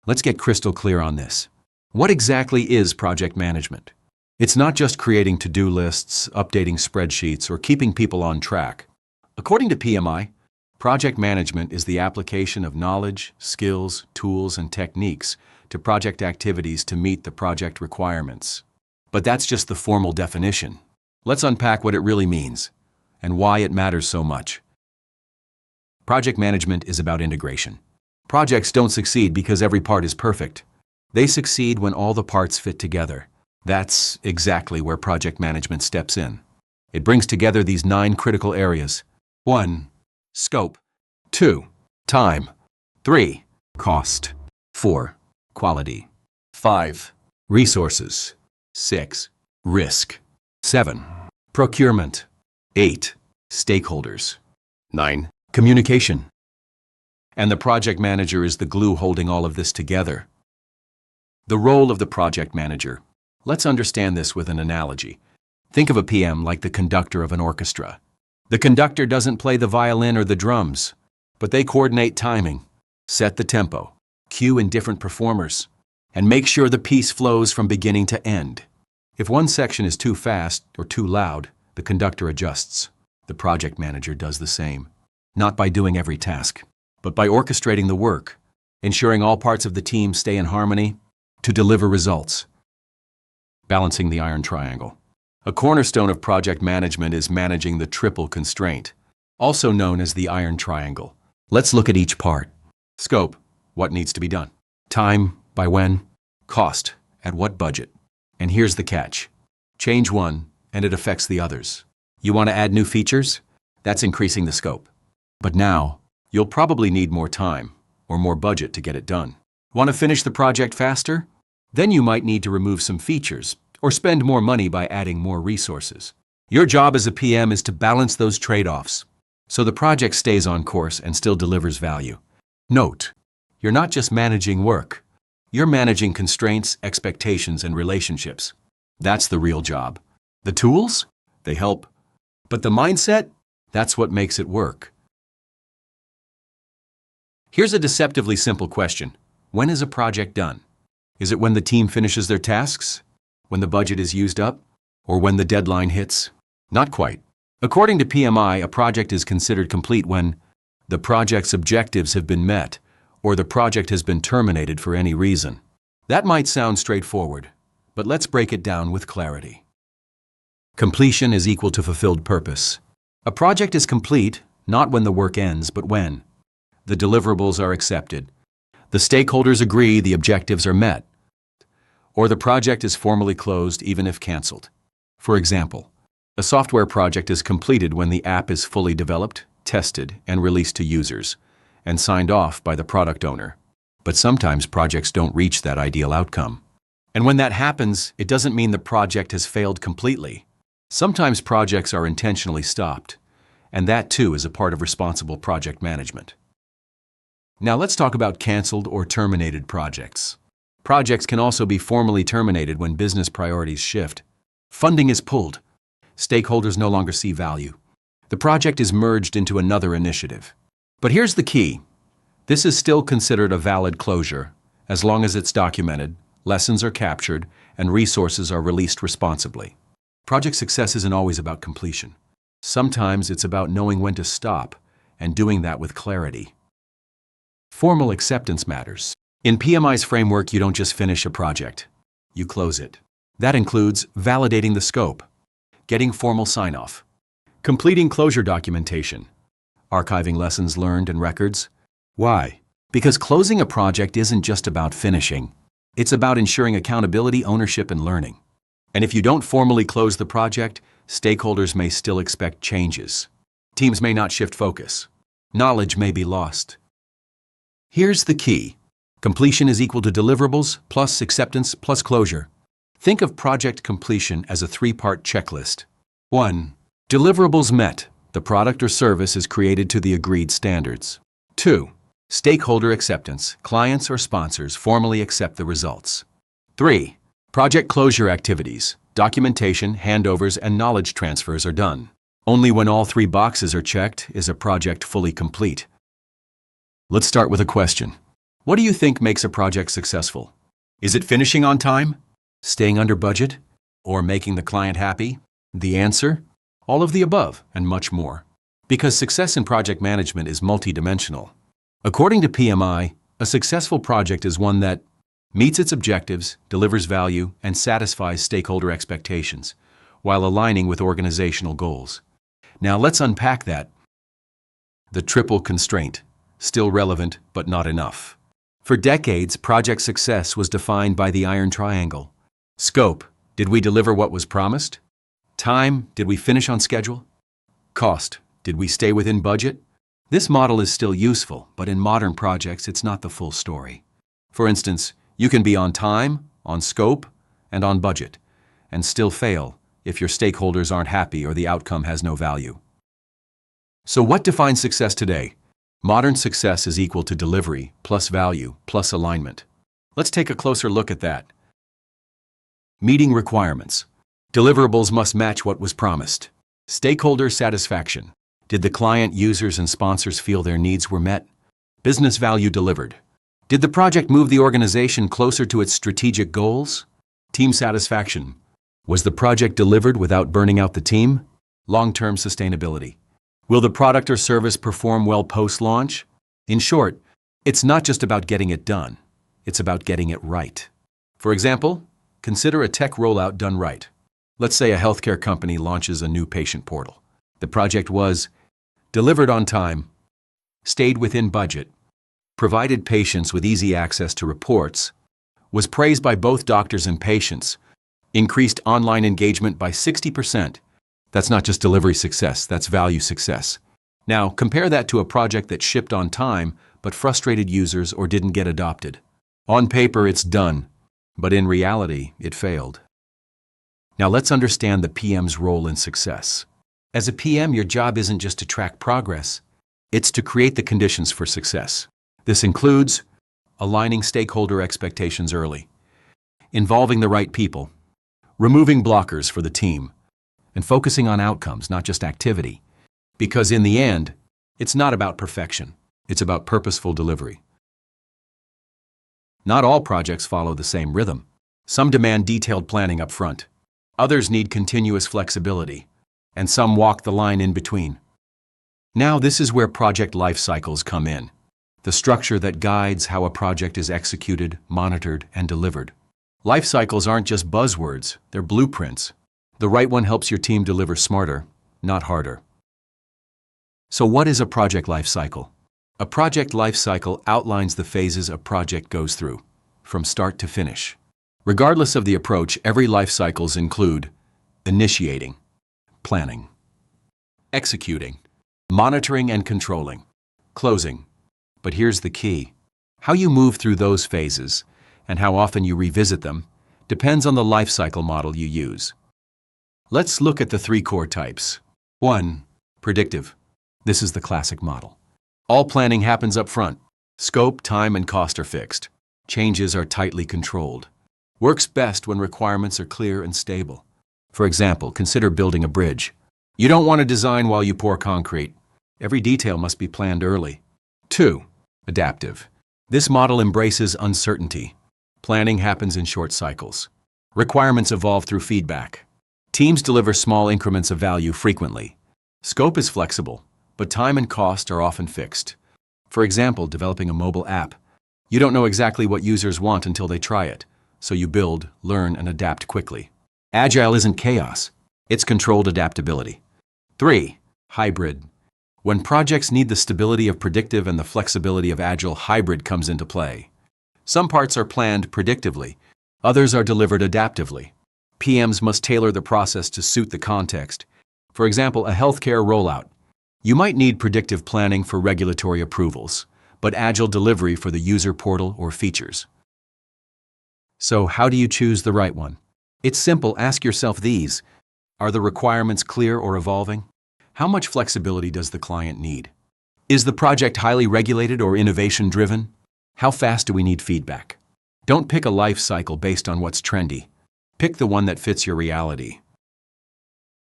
Let's get crystal clear on this. What exactly is project management? It's not just creating to-do lists, updating spreadsheets, or keeping people on track. According to PMI, project management is the application of knowledge, skills, tools, and techniques to project activities to meet the project requirements. But that's just the formal definition. Let's unpack what it really means and why it matters so much. Project management is about integration. Projects don't succeed because every part is perfect. They succeed when all the parts fit together. That's exactly where project management steps in. It brings together these 9 critical areas. 1. Scope. 2. Time. 3. Cost. 4. Quality. 5. Resources. 6. Risk. 7. Procurement. 8. Stakeholders. 9. Communication. And the project manager is the glue holding all of this together. The role of the project manager. Let's understand this with an analogy. Think of a PM like the conductor of an orchestra. The conductor doesn't play the violin or the drums, but they coordinate timing, set the tempo, cue in different performers, and make sure the piece flows from beginning to end. If one section is too fast or too loud, the conductor adjusts. The project manager does the same, not by doing every task, but by orchestrating the work, ensuring all parts of the team stay in harmony to deliver results. Balancing the iron triangle. A cornerstone of project management is managing the triple constraint, also known as the iron triangle. Let's look at each part. Scope, what needs to be done. Time, by when. Cost, at what budget. And here's the catch. Change one, and it affects the others. You want to add new features? That's increasing the scope. But now, you'll probably need more time or more budget to get it done. Want to finish the project faster? Then you might need to remove some features or spend more money by adding more resources. Your job as a PM is to balance those trade-offs so the project stays on course and still delivers value. Note, you're not just managing work. You're managing constraints, expectations, and relationships. That's the real job. The tools? They help. But the mindset? That's what makes it work. Here's a deceptively simple question. When is a project done? Is it when the team finishes their tasks? When the budget is used up? Or when the deadline hits? Not quite. According to PMI, a project is considered complete when the project's objectives have been met or the project has been terminated for any reason. That might sound straightforward, but let's break it down with clarity. Completion is equal to fulfilled purpose. A project is complete not when the work ends, but when the deliverables are accepted, the stakeholders agree the objectives are met, or the project is formally closed even if canceled. For example, a software project is completed when the app is fully developed, tested, and released to users, and signed off by the product owner. But sometimes projects don't reach that ideal outcome. And when that happens, it doesn't mean the project has failed completely. Sometimes projects are intentionally stopped, and that too is a part of responsible project management. Now let's talk about canceled or terminated projects. Projects can also be formally terminated when business priorities shift. Funding is pulled. Stakeholders no longer see value. The project is merged into another initiative. But here's the key. This is still considered a valid closure as long as it's documented, lessons are captured, and resources are released responsibly. Project success isn't always about completion. Sometimes it's about knowing when to stop and doing that with clarity. Formal acceptance matters. In PMI's framework, you don't just finish a project, you close it. That includes validating the scope, getting formal sign-off, completing closure documentation, archiving lessons learned and records. Why? Because closing a project isn't just about finishing. It's about ensuring accountability, ownership, and learning. And if you don't formally close the project, stakeholders may still expect changes. Teams may not shift focus. Knowledge may be lost. Here's the key. Completion is equal to deliverables plus acceptance plus closure. Think of project completion as a 3-part checklist. 1. Deliverables met. The product or service is created to the agreed standards. 2. Stakeholder acceptance. Clients or sponsors formally accept the results. 3. Project closure activities. Documentation, handovers, and knowledge transfers are done. Only when all 3 boxes are checked is a project fully complete. Let's start with a question. What do you think makes a project successful? Is it finishing on time, staying under budget, or making the client happy? The answer? All of the above and much more. Because success in project management is multidimensional. According to PMI, a successful project is one that meets its objectives, delivers value, and satisfies stakeholder expectations, while aligning with organizational goals. Now let's unpack that. The triple constraint, still relevant but not enough. For decades, project success was defined by the iron triangle. Scope, did we deliver what was promised? Time, did we finish on schedule? Cost, did we stay within budget? This model is still useful, but in modern projects, it's not the full story. For instance, you can be on time, on scope, and on budget, and still fail if your stakeholders aren't happy or the outcome has no value. So what defines success today? Modern success is equal to delivery plus value plus alignment. Let's take a closer look at that. Meeting requirements. Deliverables must match what was promised. Stakeholder satisfaction. Did the client, users, and sponsors feel their needs were met? Business value delivered. Did the project move the organization closer to its strategic goals? Team satisfaction. Was the project delivered without burning out the team? Long-term sustainability. Will the product or service perform well post-launch? In short, it's not just about getting it done. It's about getting it right. For example, consider a tech rollout done right. Let's say a healthcare company launches a new patient portal. The project was delivered on time, stayed within budget, provided patients with easy access to reports, was praised by both doctors and patients, increased online engagement by 60%. That's not just delivery success, that's value success. Now, compare that to a project that shipped on time but frustrated users or didn't get adopted. On paper, it's done, but in reality, it failed. Now let's understand the PM's role in success. As a PM, your job isn't just to track progress, it's to create the conditions for success. This includes aligning stakeholder expectations early, involving the right people, removing blockers for the team, and focusing on outcomes, not just activity. Because in the end, it's not about perfection, it's about purposeful delivery. Not all projects follow the same rhythm. Some demand detailed planning up front, others need continuous flexibility, and some walk the line in between. Now this is where project life cycles come in, the structure that guides how a project is executed, monitored, and delivered. Life cycles aren't just buzzwords, they're blueprints. The right one helps your team deliver smarter, not harder. So what is a project life cycle? A project life cycle outlines the phases a project goes through, from start to finish. Regardless of the approach, every life cycles include initiating, planning, executing, monitoring and controlling, closing. But here's the key. How you move through those phases and how often you revisit them depends on the life cycle model you use. Let's look at the three core types. 1. Predictive. This is the classic model. All planning happens up front. Scope, time, and cost are fixed. Changes are tightly controlled. Works best when requirements are clear and stable. For example, consider building a bridge. You don't want to design while you pour concrete. Every detail must be planned early. 2. Adaptive. This model embraces uncertainty. Planning happens in short cycles. Requirements evolve through feedback. Teams deliver small increments of value frequently. Scope is flexible, but time and cost are often fixed. For example, developing a mobile app. You don't know exactly what users want until they try it, so you build, learn, and adapt quickly. Agile isn't chaos, it's controlled adaptability. 3. Hybrid. When projects need the stability of predictive and the flexibility of agile, hybrid comes into play. Some parts are planned predictively, others are delivered adaptively. PMs must tailor the process to suit the context. For example, a healthcare rollout. You might need predictive planning for regulatory approvals, but agile delivery for the user portal or features. So how do you choose the right one? It's simple, ask yourself these. Are the requirements clear or evolving? How much flexibility does the client need? Is the project highly regulated or innovation-driven? How fast do we need feedback? Don't pick a life cycle based on what's trendy. Pick the one that fits your reality.